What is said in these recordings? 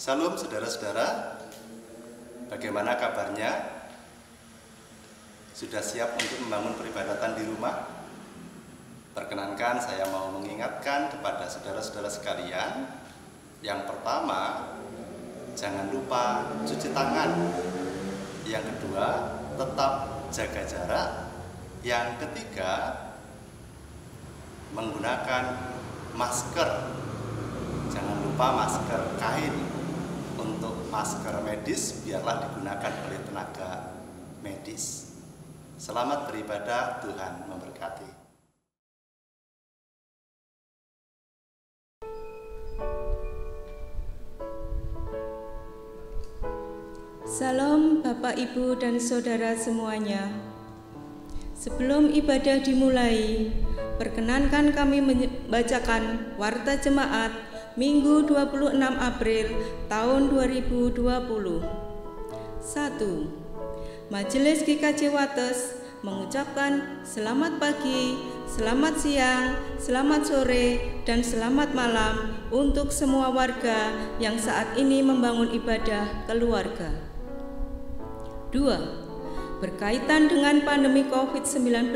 Salam saudara-saudara, bagaimana kabarnya? Sudah siap untuk membangun peribadatan di rumah? Perkenankan saya mau mengingatkan kepada saudara-saudara sekalian. Yang pertama, jangan lupa cuci tangan. Yang kedua, tetap jaga jarak. Yang ketiga, menggunakan masker. Jangan lupa masker kain. Untuk masker medis biarlah digunakan oleh tenaga medis. Selamat beribadah, Tuhan memberkati. Salam Bapak, Ibu, dan Saudara semuanya. Sebelum ibadah dimulai, perkenankan kami membacakan Warta Jemaat Minggu 26 April tahun 2020. 1. Majelis GKJ Wates mengucapkan selamat pagi, selamat siang, selamat sore, dan selamat malam untuk semua warga yang saat ini membangun ibadah keluarga. 2. Berkaitan dengan pandemi COVID-19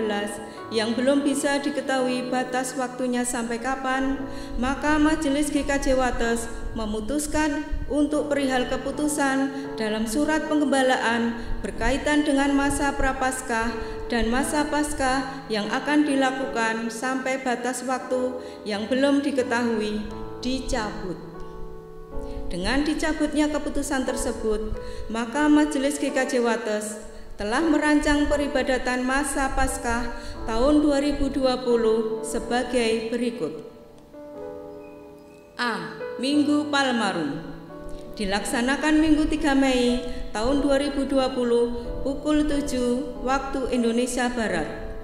yang belum bisa diketahui batas waktunya sampai kapan, maka Majelis GKJ Wates memutuskan untuk perihal keputusan dalam surat penggembalaan berkaitan dengan masa prapaskah dan masa paskah yang akan dilakukan sampai batas waktu yang belum diketahui dicabut. Dengan dicabutnya keputusan tersebut, maka Majelis GKJ Wates telah merancang peribadatan masa Paskah tahun 2020 sebagai berikut. A. Minggu Palmarum dilaksanakan Minggu 3 Mei tahun 2020 pukul 7 waktu Indonesia Barat.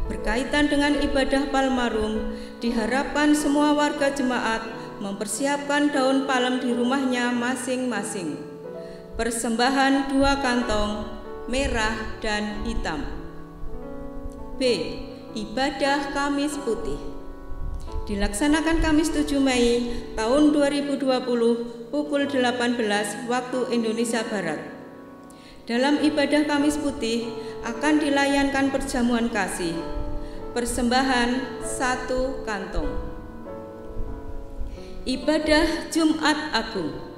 Berkaitan dengan ibadah Palmarum, diharapkan semua warga jemaat mempersiapkan daun palem di rumahnya masing-masing. Persembahan 2 kantong merah dan hitam. B. Ibadah Kamis Putih dilaksanakan Kamis 7 Mei tahun 2020 pukul 18 waktu Indonesia Barat. Dalam ibadah Kamis Putih akan dilayankan perjamuan kasih. Persembahan 1 kantong. Ibadah Jumat Agung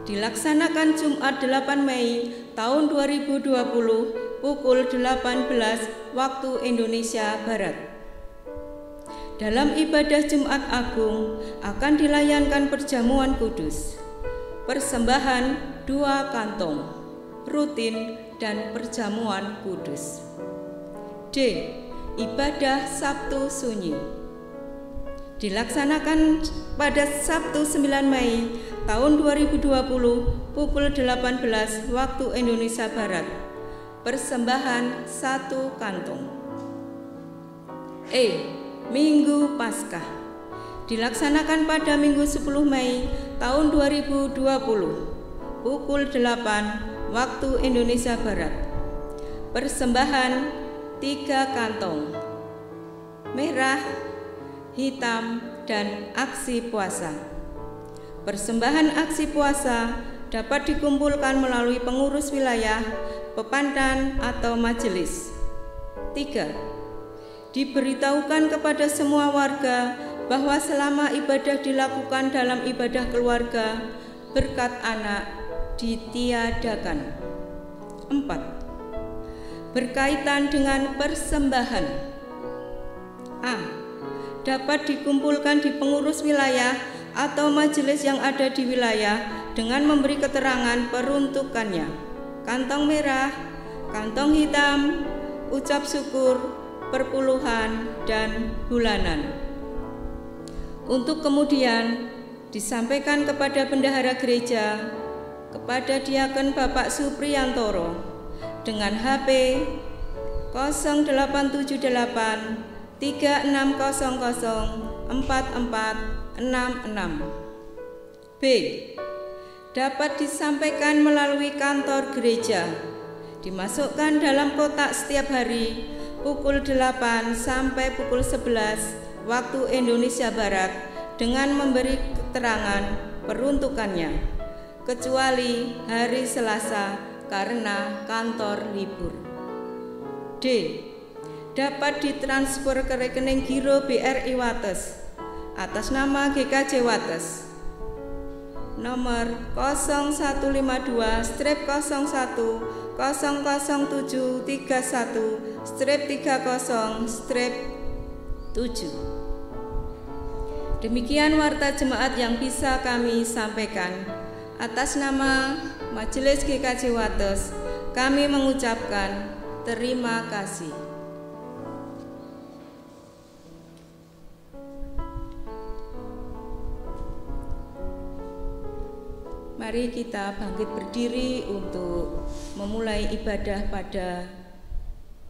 dilaksanakan Jumat 8 Mei tahun 2020 pukul 18 waktu Indonesia Barat. Dalam ibadah Jumat Agung akan dilayankan perjamuan kudus. Persembahan 2 kantong, rutin dan perjamuan kudus. D. Ibadah Sabtu Sunyi dilaksanakan pada Sabtu 9 Mei tahun 2020 pukul 18 waktu Indonesia Barat. Persembahan 1 kantong. E. Minggu Paskah dilaksanakan pada Minggu 10 Mei tahun 2020 pukul 8 waktu Indonesia Barat. Persembahan 3 kantong, merah, hitam, dan aksi puasa. Persembahan aksi puasa dapat dikumpulkan melalui pengurus wilayah, pepandan, atau majelis. 3. Diberitahukan kepada semua warga bahwa selama ibadah dilakukan dalam ibadah keluarga, berkat anak ditiadakan. 4. Berkaitan dengan persembahan. A. Dapat dikumpulkan di pengurus wilayah atau majelis yang ada di wilayah dengan memberi keterangan peruntukannya. Kantong merah, kantong hitam, ucap syukur, perpuluhan, dan bulanan. Untuk kemudian disampaikan kepada bendahara gereja, kepada diaken Bapak Supriyantoro dengan HP 0878 3600 4466. B. Dapat disampaikan melalui kantor gereja, dimasukkan dalam kotak setiap hari pukul 8 sampai pukul 11 waktu Indonesia Barat dengan memberi keterangan peruntukannya. kecuali hari Selasa karena kantor libur. D. Dapat ditransfer ke rekening giro BRI Wates atas nama GKJ Wates nomor 0151-00731-30-7. Demikian warta jemaat yang bisa kami sampaikan. Atas nama Majelis GKJ Wates, kami mengucapkan terima kasih. Mari kita bangkit berdiri untuk memulai ibadah pada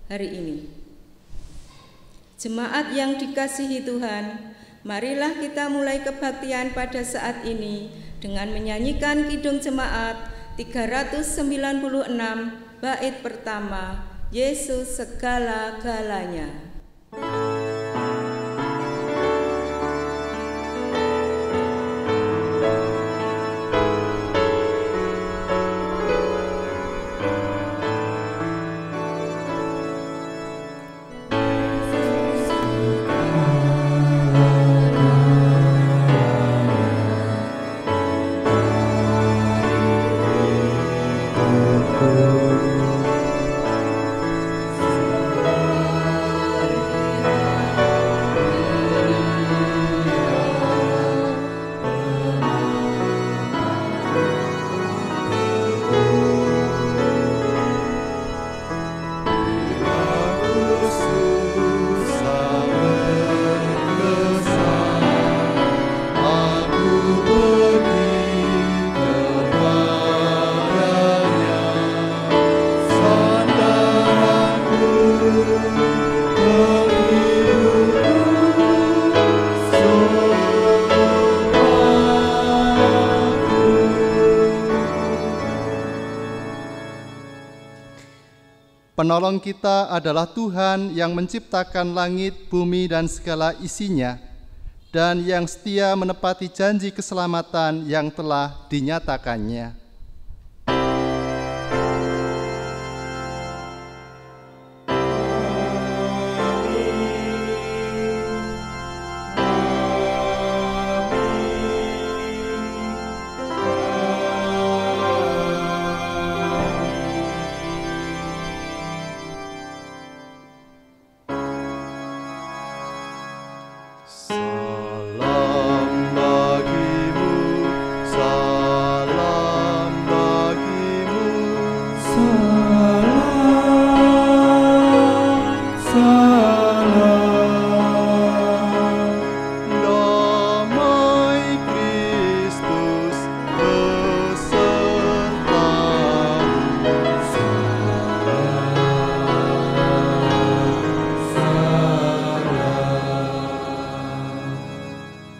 hari ini. Jemaat yang dikasihi Tuhan, marilah kita mulai kebaktian pada saat ini dengan menyanyikan Kidung Jemaat 396 bait pertama, Yesus segala-galanya. Penolong kita adalah Tuhan yang menciptakan langit, bumi, dan segala isinya, dan yang setia menepati janji keselamatan yang telah dinyatakannya.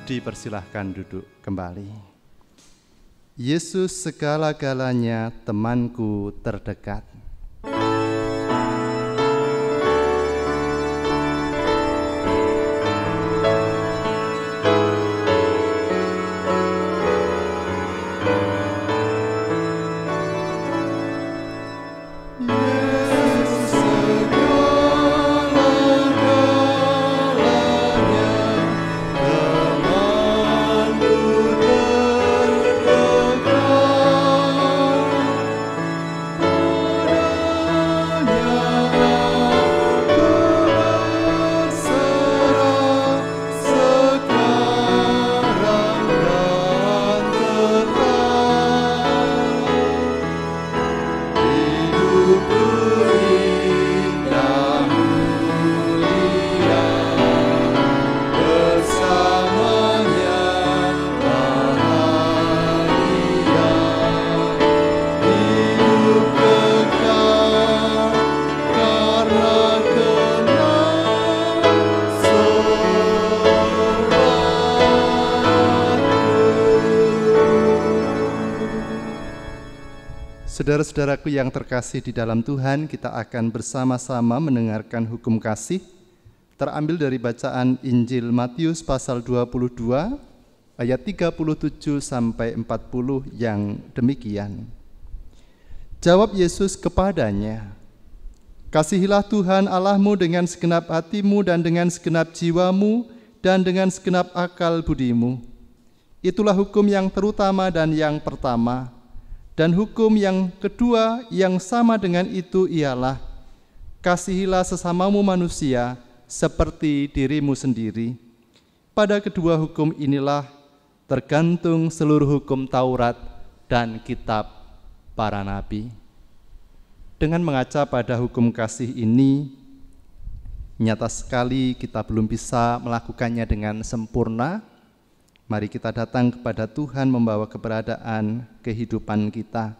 Dipersilahkan duduk kembali. Yesus segala-galanya, temanku terdekat. Saudara-saudaraku yang terkasih di dalam Tuhan, kita akan bersama-sama mendengarkan hukum kasih terambil dari bacaan Injil Matius pasal 22 ayat 37 sampai 40 yang demikian. Jawab Yesus kepadanya, "Kasihilah Tuhan Allahmu dengan segenap hatimu dan dengan segenap jiwamu dan dengan segenap akal budimu. Itulah hukum yang terutama dan yang pertama. Dan hukum yang kedua yang sama dengan itu ialah, kasihilah sesamamu manusia seperti dirimu sendiri. Pada kedua hukum inilah tergantung seluruh hukum Taurat dan kitab para nabi." Dengan mengaca pada hukum kasih ini, nyata sekali kita belum bisa melakukannya dengan sempurna. Mari kita datang kepada Tuhan membawa keberadaan kehidupan kita.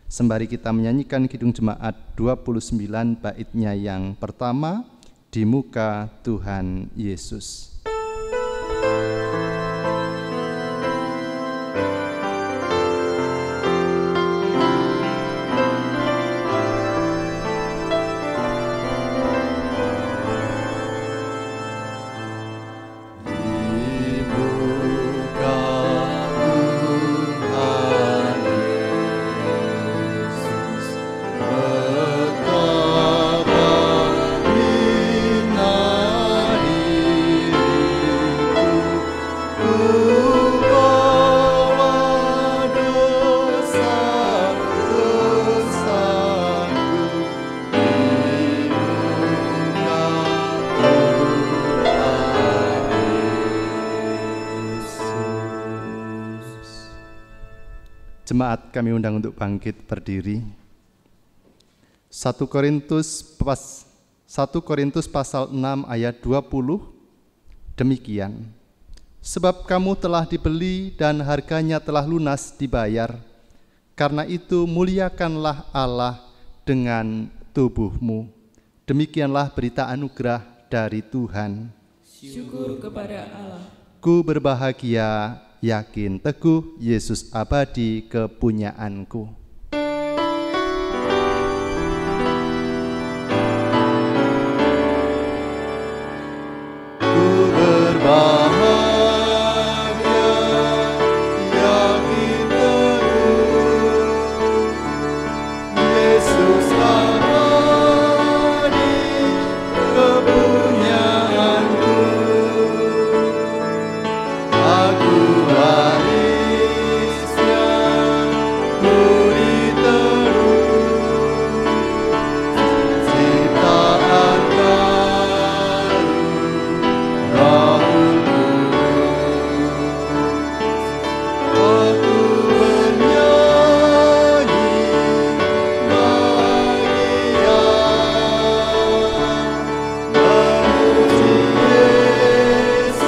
Sembari kita menyanyikan Kidung Jemaat 29 baitnya yang pertama, Di Muka Tuhan Yesus. Jemaat kami undang untuk bangkit berdiri. 1 Korintus pasal 6 ayat 20 demikian. Sebab kamu telah dibeli dan harganya telah lunas dibayar. Karena itu muliakanlah Allah dengan tubuhmu. Demikianlah berita anugerah dari Tuhan. Syukur kepada Allah. Ku berbahagia, yakin teguh, Yesus abadi kepunyaanku. Ku berbahagia, yakin teguh, Yesus abadi kepunyaanku. Aku warisnya, budi terus, ciptaan baru, Roh Kudus. Aku bernyanyi bahagia, memuji Yesus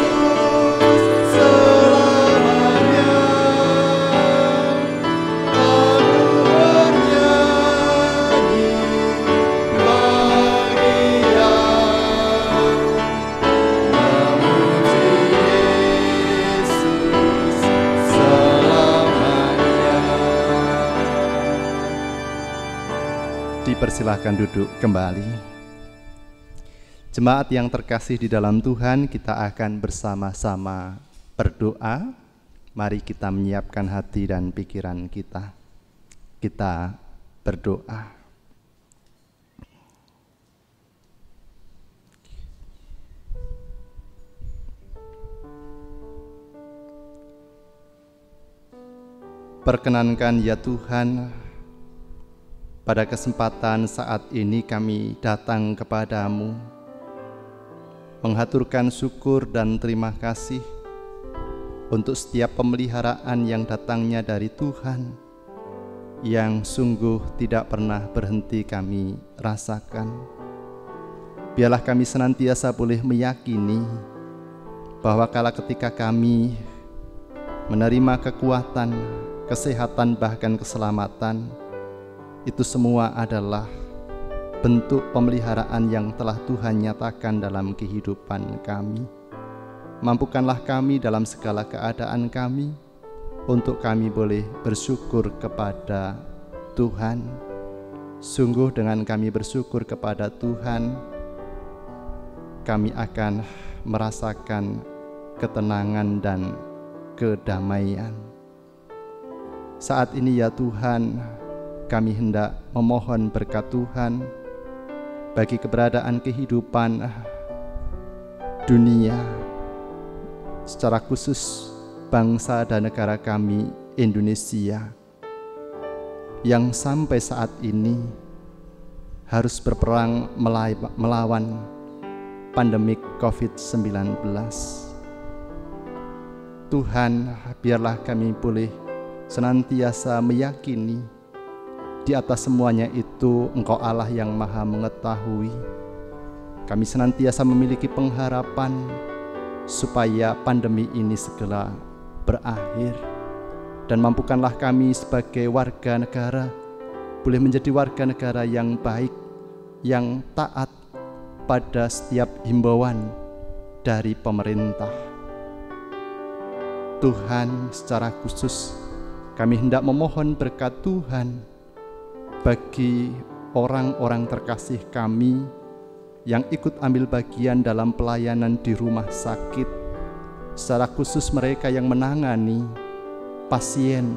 selamanya. Aku bernyanyi bahagia, memuji Yesus selamanya. Dipersilahkan duduk kembali. Jemaat yang terkasih di dalam Tuhan, kita akan bersama-sama berdoa. Mari kita menyiapkan hati dan pikiran kita. Kita berdoa. Perkenankan ya Tuhan, pada kesempatan saat ini kami datang kepadamu, menghaturkan syukur dan terima kasih untuk setiap pemeliharaan yang datangnya dari Tuhan, yang sungguh tidak pernah berhenti kami rasakan. Biarlah kami senantiasa boleh meyakini bahwa kala ketika kami menerima kekuatan, kesehatan, bahkan keselamatan, itu semua adalah bentuk pemeliharaan yang telah Tuhan nyatakan dalam kehidupan kami. Mampukanlah kami dalam segala keadaan kami, untuk kami boleh bersyukur kepada Tuhan. Sungguh dengan kami bersyukur kepada Tuhan, kami akan merasakan ketenangan dan kedamaian. Saat ini ya Tuhan, kami hendak memohon berkat Tuhan bagi keberadaan kehidupan dunia, secara khusus bangsa dan negara kami Indonesia, yang sampai saat ini harus berperang melawan pandemik COVID-19. Tuhan, biarlah kami boleh senantiasa meyakini di atas semuanya itu Engkau Allah yang Maha Mengetahui. Kami senantiasa memiliki pengharapan supaya pandemi ini segera berakhir, dan mampukanlah kami sebagai warga negara boleh menjadi warga negara yang baik, yang taat pada setiap himbauan dari pemerintah. Tuhan, secara khusus kami hendak memohon berkat Tuhan bagi orang-orang terkasih kami yang ikut ambil bagian dalam pelayanan di rumah sakit, secara khusus mereka yang menangani pasien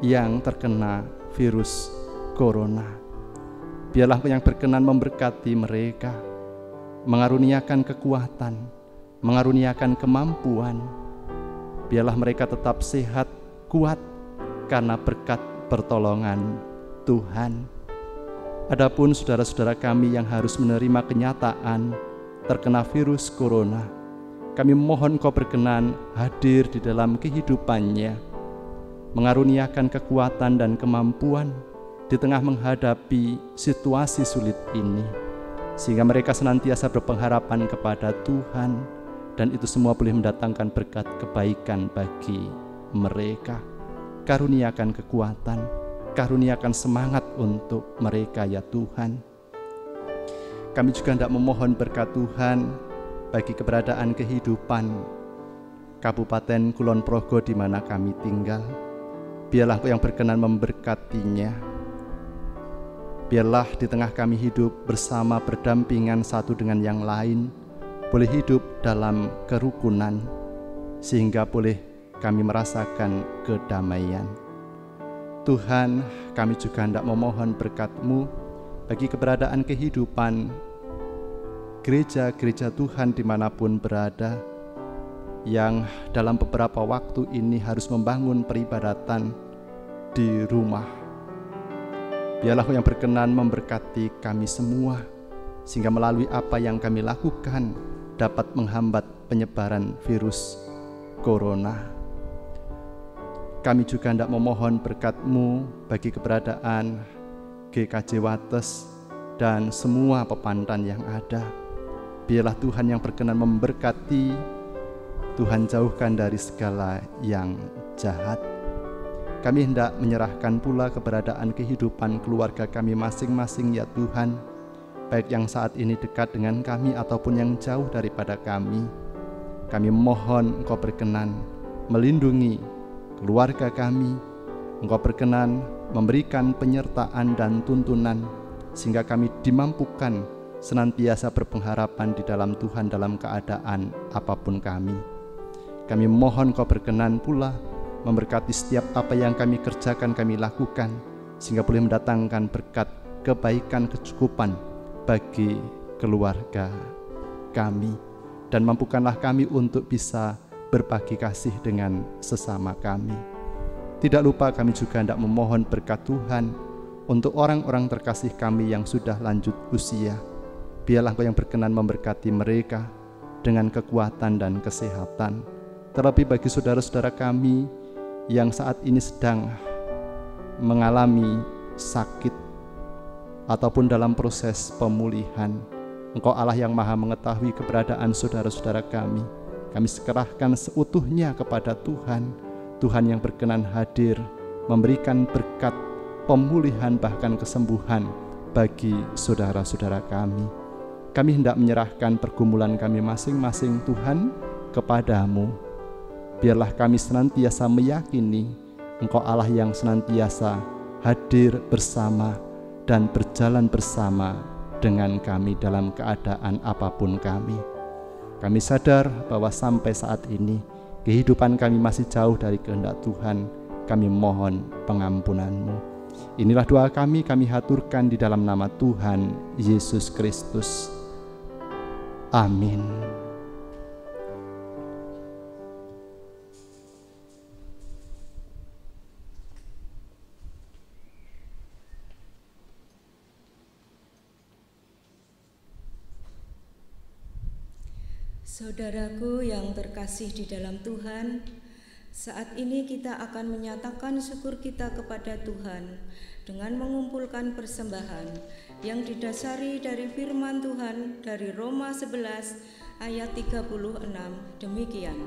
yang terkena virus corona. Biarlah yang berkenan memberkati mereka, mengaruniakan kekuatan, mengaruniakan kemampuan. Biarlah mereka tetap sehat, kuat karena berkat pertolongan Tuhan. Adapun saudara-saudara kami yang harus menerima kenyataan terkena virus corona, kami mohon Kau berkenan hadir di dalam kehidupannya, mengaruniakan kekuatan dan kemampuan di tengah menghadapi situasi sulit ini, sehingga mereka senantiasa berpengharapan kepada Tuhan, dan itu semua boleh mendatangkan berkat kebaikan bagi mereka. Karuniakan kekuatan, karuniakan semangat untuk mereka ya Tuhan. Kami juga hendak memohon berkat Tuhan bagi keberadaan kehidupan Kabupaten Kulon Progo di mana kami tinggal. Biarlah Engkau yang berkenan memberkatinya. Biarlah di tengah kami hidup bersama, berdampingan satu dengan yang lain, boleh hidup dalam kerukunan, sehingga boleh kami merasakan kedamaian. Tuhan, kami juga hendak memohon berkat-Mu bagi keberadaan kehidupan gereja-gereja Tuhan dimanapun berada, yang dalam beberapa waktu ini harus membangun peribadatan di rumah. Biarlah yang berkenan memberkati kami semua, sehingga melalui apa yang kami lakukan dapat menghambat penyebaran virus corona. Kami juga hendak memohon berkat-Mu bagi keberadaan GKJ Wates dan semua pepantan yang ada. Biarlah Tuhan yang berkenan memberkati, Tuhan jauhkan dari segala yang jahat. Kami hendak menyerahkan pula keberadaan kehidupan keluarga kami masing-masing ya Tuhan, baik yang saat ini dekat dengan kami ataupun yang jauh daripada kami. Kami mohon Engkau berkenan melindungi keluarga kami, Engkau berkenan memberikan penyertaan dan tuntunan, sehingga kami dimampukan senantiasa berpengharapan di dalam Tuhan dalam keadaan apapun kami. Kami mohon Engkau berkenan pula memberkati setiap apa yang kami kerjakan, kami lakukan, sehingga boleh mendatangkan berkat kebaikan, kecukupan bagi keluarga kami, dan mampukanlah kami untuk bisa berbagi kasih dengan sesama kami. Tidak lupa kami juga hendak memohon berkat Tuhan untuk orang-orang terkasih kami yang sudah lanjut usia. Biarlah Engkau yang berkenan memberkati mereka dengan kekuatan dan kesehatan. Terlebih bagi saudara-saudara kami yang saat ini sedang mengalami sakit ataupun dalam proses pemulihan, Engkau Allah yang Maha Mengetahui keberadaan saudara-saudara kami. Kami serahkan seutuhnya kepada Tuhan, Tuhan yang berkenan hadir, memberikan berkat pemulihan bahkan kesembuhan bagi saudara-saudara kami. Kami hendak menyerahkan pergumulan kami masing-masing Tuhan kepadamu. Biarlah kami senantiasa meyakini Engkau Allah yang senantiasa hadir bersama dan berjalan bersama dengan kami dalam keadaan apapun kami. Kami sadar bahwa sampai saat ini kehidupan kami masih jauh dari kehendak Tuhan, kami mohon pengampunan-Mu. Inilah doa kami haturkan di dalam nama Tuhan Yesus Kristus. Amin. Saudaraku yang terkasih di dalam Tuhan, saat ini kita akan menyatakan syukur kita kepada Tuhan dengan mengumpulkan persembahan yang didasari dari firman Tuhan dari Roma 11 ayat 36 demikian.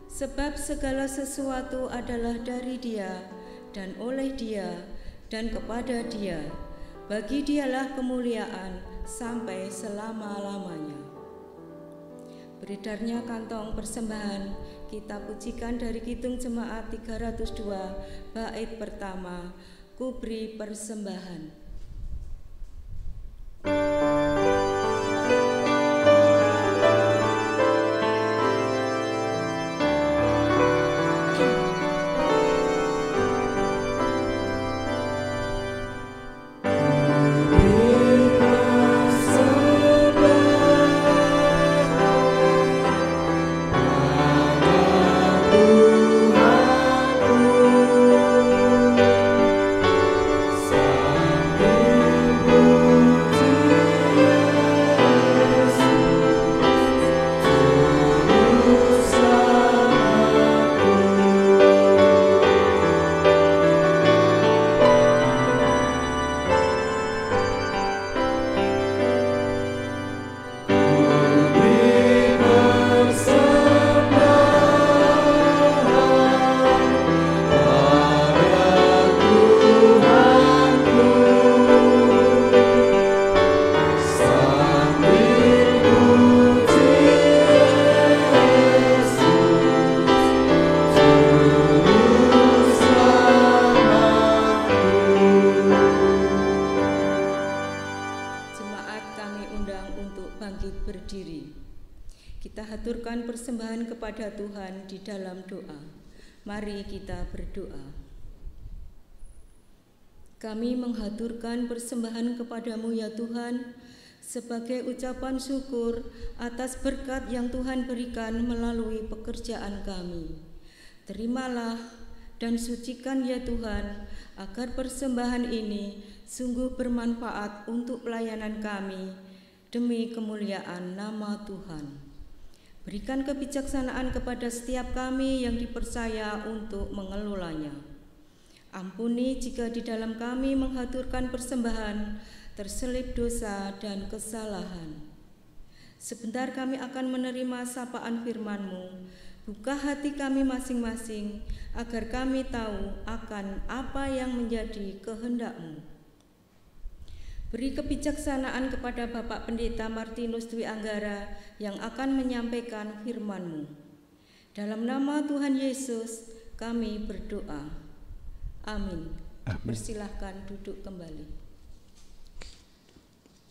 Sebab segala sesuatu adalah dari Dia dan oleh Dia dan kepada Dia. Bagi Dialah kemuliaan sampai selama-lamanya. Beredarnya kantong persembahan, kita pujikan dari Kidung Jemaat 302 bait pertama, Kubri Persembahan. Persembahan kepada Tuhan di dalam doa. Mari kita berdoa. Kami menghaturkan persembahan kepadamu ya Tuhan, sebagai ucapan syukur atas berkat yang Tuhan berikan melalui pekerjaan kami. Terimalah dan sucikan ya Tuhan, agar persembahan ini sungguh bermanfaat untuk pelayanan kami, demi kemuliaan nama Tuhan. Berikan kebijaksanaan kepada setiap kami yang dipercaya untuk mengelolanya. Ampuni jika di dalam kami menghaturkan persembahan terselip dosa dan kesalahan. Sebentar kami akan menerima sapaan firman-Mu. Buka hati kami masing-masing agar kami tahu akan apa yang menjadi kehendak-Mu. Beri kebijaksanaan kepada Bapak Pendeta Martinus Dwi Anggara yang akan menyampaikan firman-Mu. Dalam nama Tuhan Yesus kami berdoa. Amin. Persilahkan duduk kembali.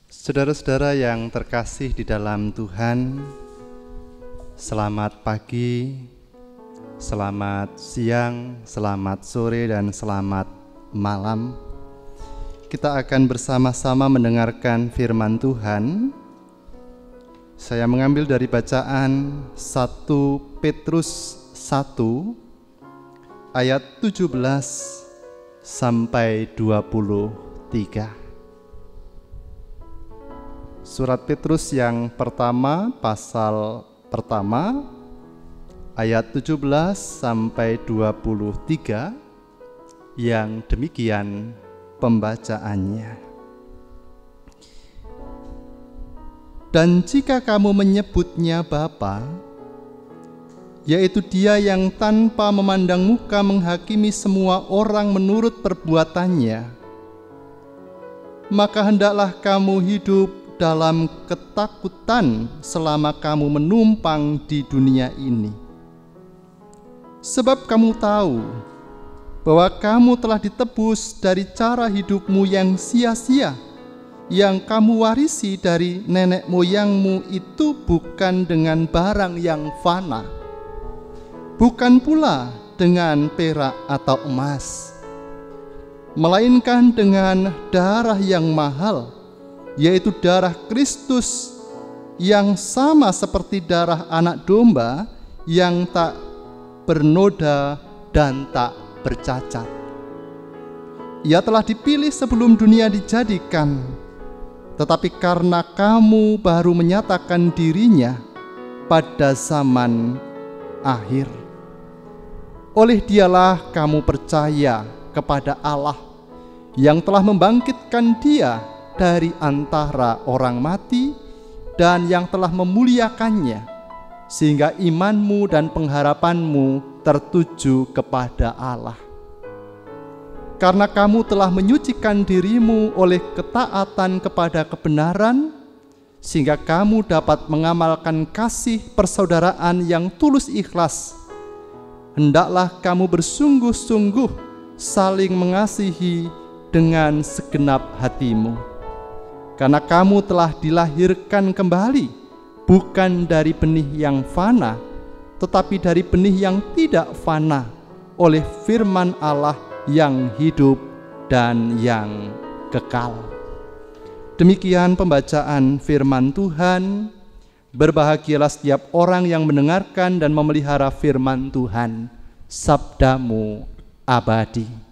Saudara-saudara yang terkasih di dalam Tuhan, selamat pagi, selamat siang, selamat sore, dan selamat malam. Kita akan bersama-sama mendengarkan firman Tuhan. Saya mengambil dari bacaan 1 Petrus 1 ayat 17 sampai 23. Surat Petrus yang pertama, pasal pertama, ayat 17 sampai 23, yang demikian pembacaannya. Dan jika kamu menyebutnya Bapa, yaitu Dia yang tanpa memandang muka menghakimi semua orang menurut perbuatannya, maka hendaklah kamu hidup dalam ketakutan selama kamu menumpang di dunia ini. Sebab kamu tahu bahwa kamu telah ditebus dari cara hidupmu yang sia-sia, yang kamu warisi dari nenek moyangmu itu bukan dengan barang yang fana, bukan pula dengan perak atau emas, melainkan dengan darah yang mahal, yaitu darah Kristus, yang sama seperti darah anak domba yang tak bernoda dan tak bercacat. Ia telah dipilih sebelum dunia dijadikan, tetapi karena kamu baru menyatakan dirinya pada zaman akhir, oleh Dialah kamu percaya kepada Allah yang telah membangkitkan Dia dari antara orang mati dan yang telah memuliakannya, sehingga imanmu dan pengharapanmu tertuju kepada Allah. Karena kamu telah menyucikan dirimu oleh ketaatan kepada kebenaran, sehingga kamu dapat mengamalkan kasih persaudaraan yang tulus ikhlas. Hendaklah kamu bersungguh-sungguh saling mengasihi dengan segenap hatimu. Karena kamu telah dilahirkan kembali, bukan dari benih yang fana, tetapi dari benih yang tidak fana, oleh firman Allah yang hidup dan yang kekal. Demikian pembacaan firman Tuhan. Berbahagialah setiap orang yang mendengarkan dan memelihara firman Tuhan. Sabdamu abadi.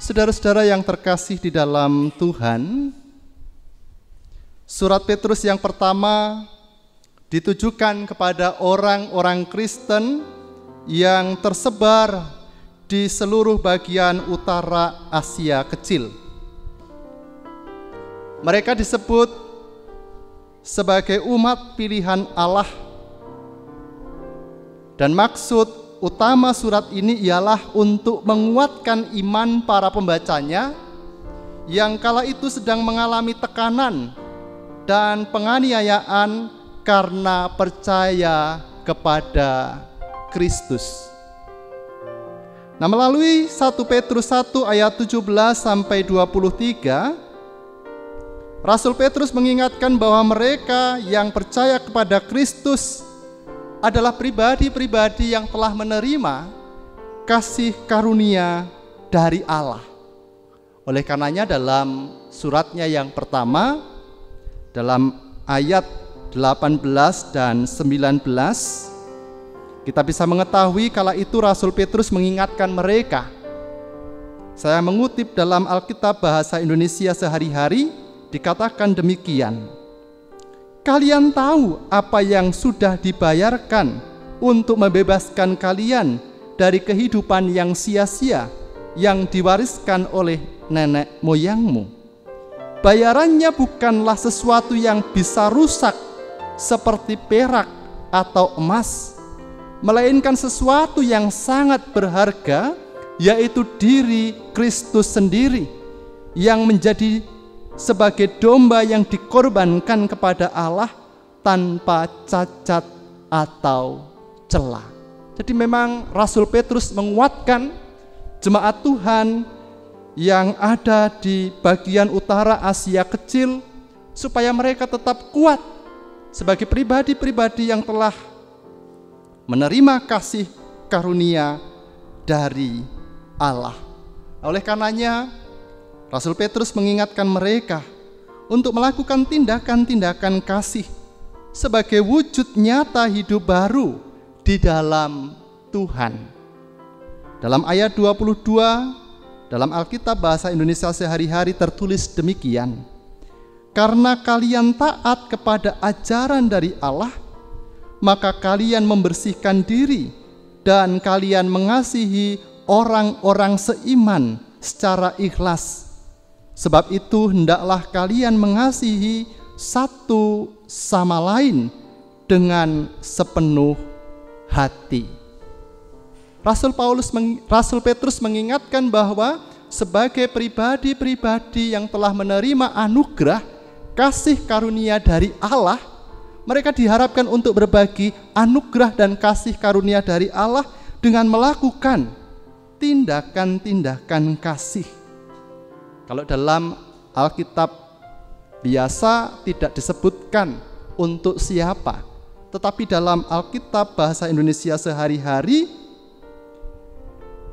Saudara-saudara yang terkasih di dalam Tuhan, surat Petrus yang pertama ditujukan kepada orang-orang Kristen yang tersebar di seluruh bagian utara Asia Kecil. Mereka disebut sebagai umat pilihan Allah, dan maksud utama surat ini ialah untuk menguatkan iman para pembacanya yang kala itu sedang mengalami tekanan dan penganiayaan karena percaya kepada Kristus. Nah, melalui 1 Petrus 1 ayat 17 sampai 23, Rasul Petrus mengingatkan bahwa mereka yang percaya kepada Kristus adalah pribadi-pribadi yang telah menerima kasih karunia dari Allah. Oleh karenanya dalam suratnya yang pertama, dalam ayat 18 dan 19, kita bisa mengetahui kala itu Rasul Petrus mengingatkan mereka. Saya mengutip dalam Alkitab Bahasa Indonesia Sehari-hari, dikatakan demikian: kalian tahu apa yang sudah dibayarkan untuk membebaskan kalian dari kehidupan yang sia-sia yang diwariskan oleh nenek moyangmu. Bayarannya bukanlah sesuatu yang bisa rusak seperti perak atau emas, melainkan sesuatu yang sangat berharga, yaitu diri Kristus sendiri, yang menjadi sebagai domba yang dikorbankan kepada Allah tanpa cacat atau celah. Jadi memang Rasul Petrus menguatkan jemaat Tuhan yang ada di bagian utara Asia Kecil supaya mereka tetap kuat sebagai pribadi-pribadi yang telah menerima kasih karunia dari Allah. Oleh karenanya Rasul Petrus mengingatkan mereka untuk melakukan tindakan-tindakan kasih sebagai wujud nyata hidup baru di dalam Tuhan. Dalam ayat 22 dalam Alkitab Bahasa Indonesia Sehari-hari tertulis demikian: karena kalian taat kepada ajaran dari Allah, maka kalian membersihkan diri dan kalian mengasihi orang-orang seiman secara ikhlas. Sebab itu hendaklah kalian mengasihi satu sama lain dengan sepenuh hati. Rasul Petrus mengingatkan bahwa sebagai pribadi-pribadi yang telah menerima anugerah kasih karunia dari Allah, mereka diharapkan untuk berbagi anugerah dan kasih karunia dari Allah dengan melakukan tindakan-tindakan kasih. Kalau dalam Alkitab biasa tidak disebutkan untuk siapa, tetapi dalam Alkitab bahasa Indonesia sehari-hari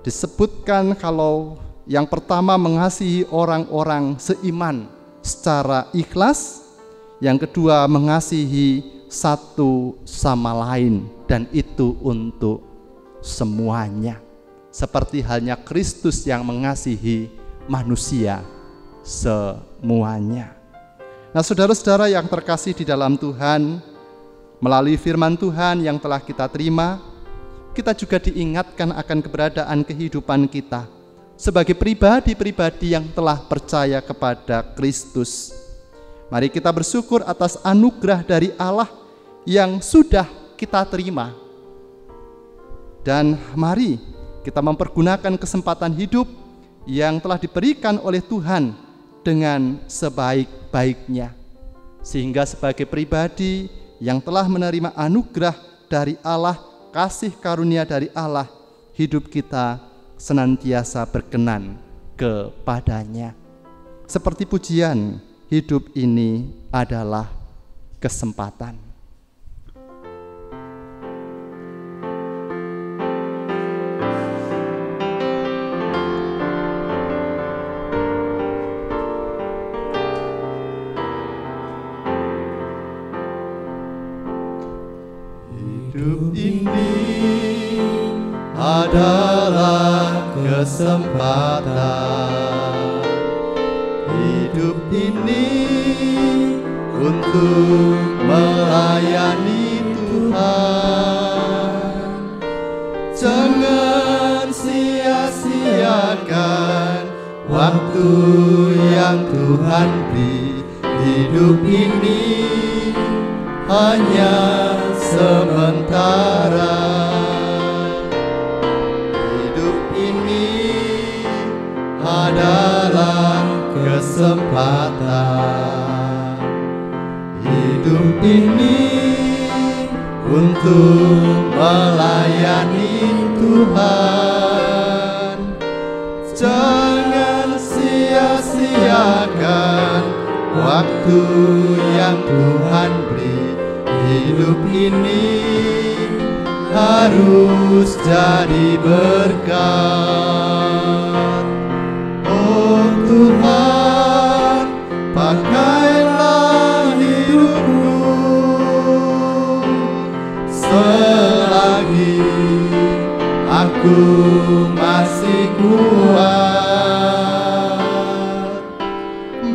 disebutkan kalau yang pertama mengasihi orang-orang seiman secara ikhlas, yang kedua mengasihi satu sama lain, dan itu untuk semuanya. Seperti halnya Kristus yang mengasihi manusia semuanya. Nah, saudara-saudara yang terkasih di dalam Tuhan, melalui firman Tuhan yang telah kita terima, kita juga diingatkan akan keberadaan kehidupan kita sebagai pribadi-pribadi yang telah percaya kepada Kristus. Mari kita bersyukur atas anugerah dari Allah yang sudah kita terima. Dan mari kita mempergunakan kesempatan hidup yang telah diberikan oleh Tuhan dengan sebaik-baiknya. Sehingga sebagai pribadi yang telah menerima anugerah dari Allah, kasih karunia dari Allah, hidup kita senantiasa berkenan kepadanya. Seperti pujian, hidup ini adalah kesempatan. Hidup ini adalah kesempatan. Hidup ini untuk melayani Tuhan. Jangan sia-siakan waktu yang Tuhan beri. Hidup ini hanya sementara. Hidup ini adalah kesempatan. Hidup ini untuk melayani Tuhan. Jangan sia-siakan waktu yang Tuhan beri. Hidup ini harus jadi berkat. Oh Tuhan, pakailah hidupku selagi aku masih kuat.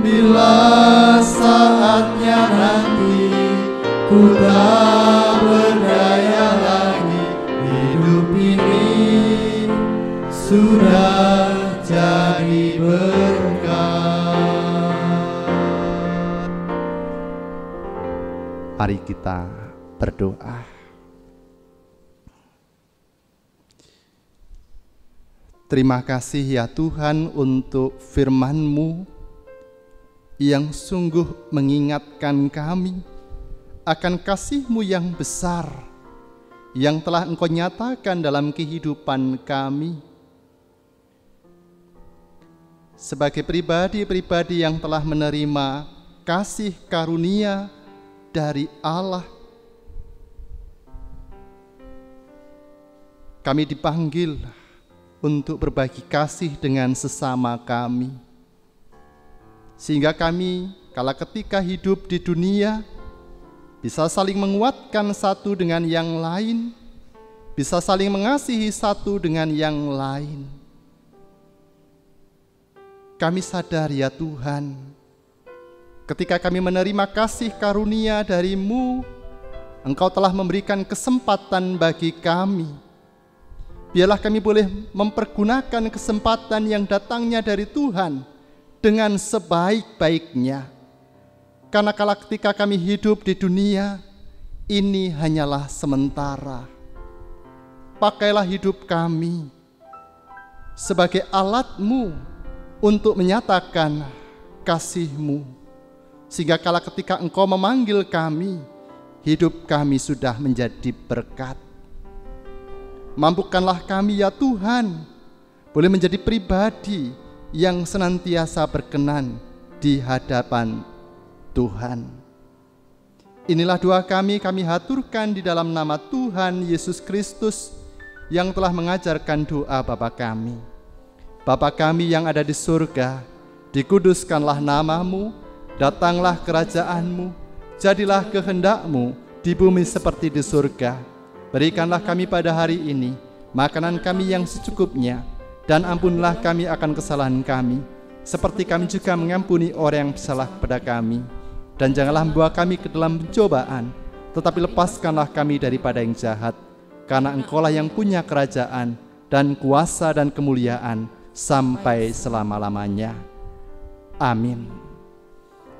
Bila saatnya nanti ku tak berdaya lagi, hidup ini sudah jadi berkat. Mari kita berdoa. Terima kasih ya Tuhan untuk firman-Mu yang sungguh mengingatkan kami akan kasih-Mu yang besar yang telah Engkau nyatakan dalam kehidupan kami. Sebagai pribadi-pribadi yang telah menerima kasih karunia dari Allah, kami dipanggil untuk berbagi kasih dengan sesama kami. Sehingga kami kala ketika hidup di dunia bisa saling menguatkan satu dengan yang lain, bisa saling mengasihi satu dengan yang lain. Kami sadar ya Tuhan, ketika kami menerima kasih karunia dari-Mu, Engkau telah memberikan kesempatan bagi kami. Biarlah kami boleh mempergunakan kesempatan yang datangnya dari Tuhan dengan sebaik-baiknya. Karena kala ketika kami hidup di dunia, ini hanyalah sementara. Pakailah hidup kami sebagai alat-Mu untuk menyatakan kasih-Mu, sehingga kala ketika Engkau memanggil kami, hidup kami sudah menjadi berkat. Mampukanlah kami ya Tuhan, boleh menjadi pribadi yang senantiasa berkenan di hadapan Tuhan. Inilah doa kami haturkan di dalam nama Tuhan Yesus Kristus yang telah mengajarkan doa Bapa kami. Bapa kami yang ada di surga, dikuduskanlah nama-Mu, datanglah kerajaan-Mu, jadilah kehendak-Mu di bumi seperti di surga. Berikanlah kami pada hari ini makanan kami yang secukupnya, dan ampunilah kami akan kesalahan kami, seperti kami juga mengampuni orang yang bersalah kepada kami. Dan janganlah membawa kami ke dalam pencobaan, tetapi lepaskanlah kami daripada yang jahat, karena Engkau-lah yang punya kerajaan dan kuasa dan kemuliaan sampai selama-lamanya. Amin.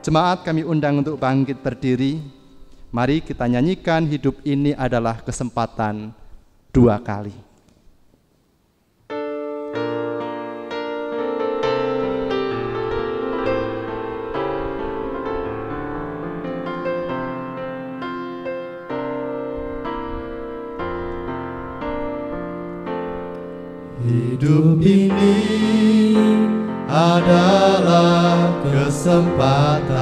Jemaat kami undang untuk bangkit berdiri. Mari kita nyanyikan hidup ini adalah kesempatan dua kali. Hidup ini adalah kesempatan.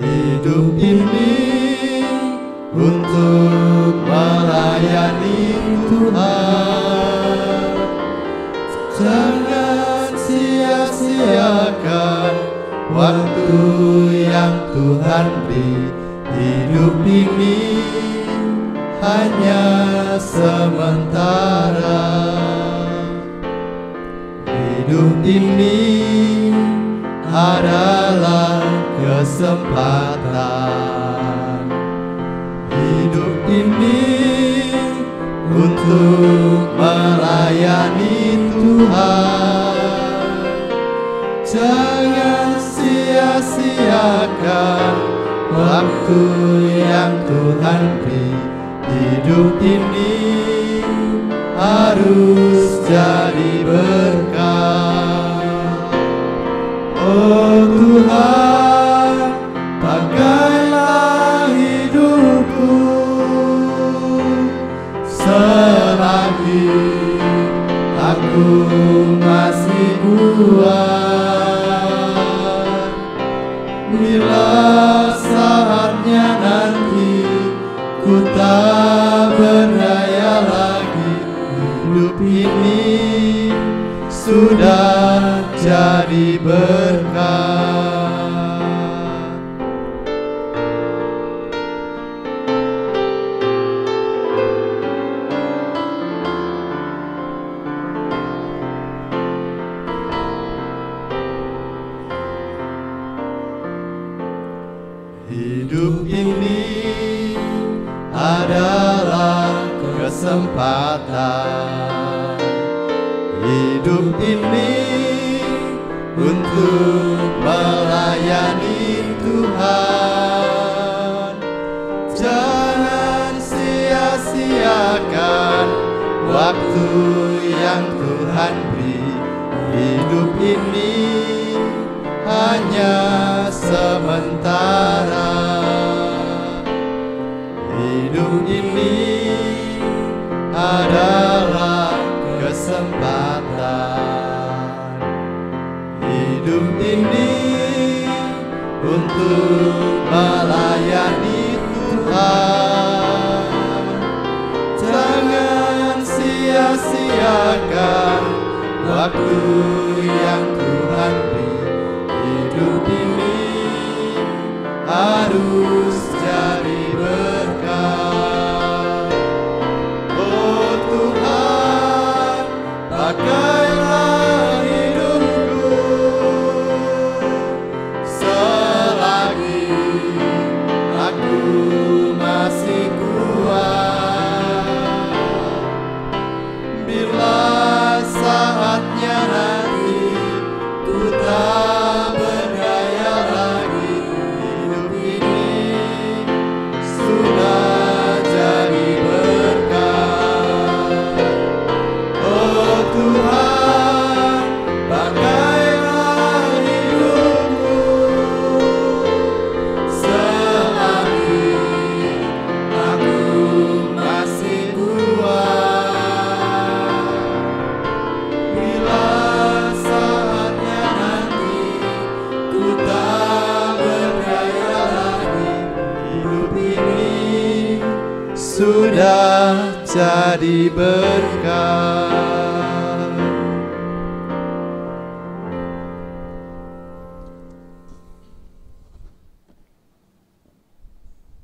Hidup ini untuk melayani Tuhan. Jangan sia-siakan waktu yang Tuhan beri. Hidup ini hanya sementara. Hidup ini adalah kesempatan. Hidup ini untuk melayani Tuhan. Jangan sia-siakan waktu yang Tuhan beri. Hidup ini harus jadi berkat. Oh Tuhan, pakailah hidupku selagi aku masih kuat. Bila saatnya nanti ku tak berdaya lagi, hidup ini sudah jadi berkat. Hidup ini adalah kesempatan. Hidup ini untuk melayani Tuhan. Jangan sia-siakan waktu yang Tuhan beri. Hidup ini hanya sementara. Hidup ini adalah kesempatan. Hidup ini untuk melayani Tuhan. Jangan sia-siakan waktu yang Tuhan beri. Hidup ini harus jadi berkat. Oh Tuhan, pakailah hidupku selagi aku masih kuat. Bila saatnya nanti Bila saatnya nanti ku tak berdaya lagi, hidup ini sudah jadi berkat.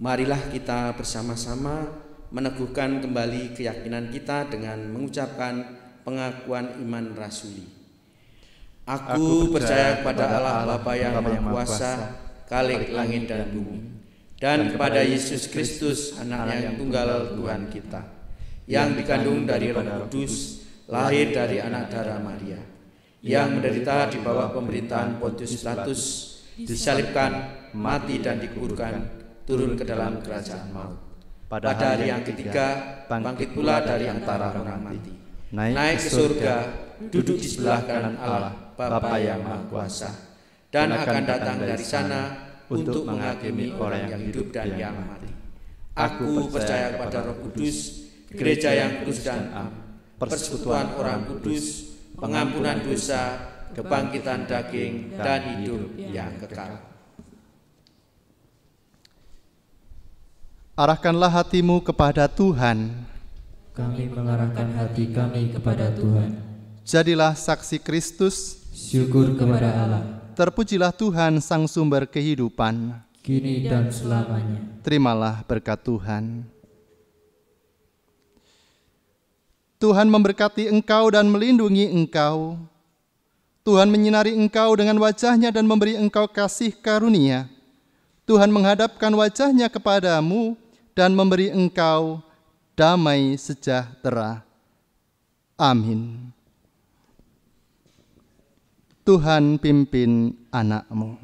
Marilah kita bersama-sama meneguhkan kembali keyakinan kita dengan mengucapkan pengakuan iman rasuli. Aku percaya kepada Allah Bapa yang Maha Kuasa, Khalik langit dan bumi, dan kepada Yesus Kristus, Anak yang tunggal Tuhan kita, yang dikandung dari Roh Kudus, lahir dari anak darah Maria, yang menderita di bawah pemerintahan Pontius Pilatus, disalibkan, mati dan dikuburkan, turun ke dalam kerajaan maut. Pada hari yang ketiga, bangkit pula dari antara orang mati, naik ke surga, duduk di sebelah kanan Allah, Bapa yang Maha Kuasa, dan akan datang dari sana untuk menghakimi orang yang hidup dan yang mati. Aku percaya kepada Roh Kudus, gereja yang kudus dan am, persekutuan orang kudus, pengampunan dosa, kebangkitan daging, dan hidup yang kekal. Arahkanlah hatimu kepada Tuhan. Kami mengarahkan hati kami kepada Tuhan. Jadilah saksi Kristus. Syukur kepada Allah. Terpujilah Tuhan Sang Sumber kehidupan, kini dan selamanya. Terimalah berkat Tuhan. Tuhan memberkati engkau dan melindungi engkau. Tuhan menyinari engkau dengan wajah-Nya dan memberi engkau kasih karunia. Tuhan menghadapkan wajah-Nya kepadamu dan memberi engkau damai sejahtera. Amin. Tuhan pimpin anak-Mu.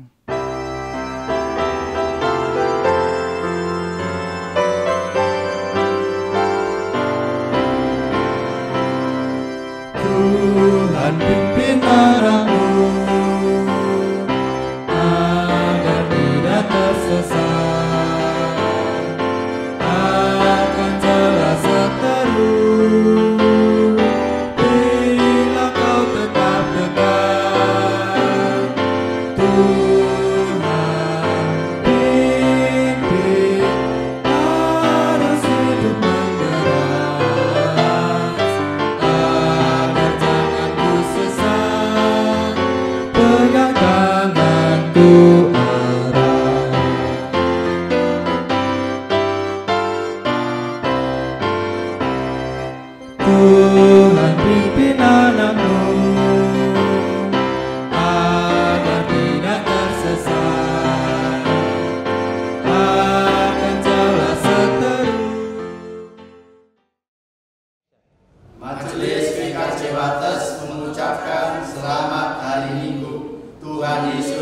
Tuhan pimpin anak-Mu agar tidak tersesat, akan jelas seteru bila kau tetap dekat. Tuhan pimpin arus hidup menderas, agar jangan ku sesat, pegang tanganku arah. Tuhan pimpin anak-Mu agar tidak tersesat, akan jelas seteru. Majelis GKJ Wates mengucapkan selamat hari Minggu. Tuhan Yesus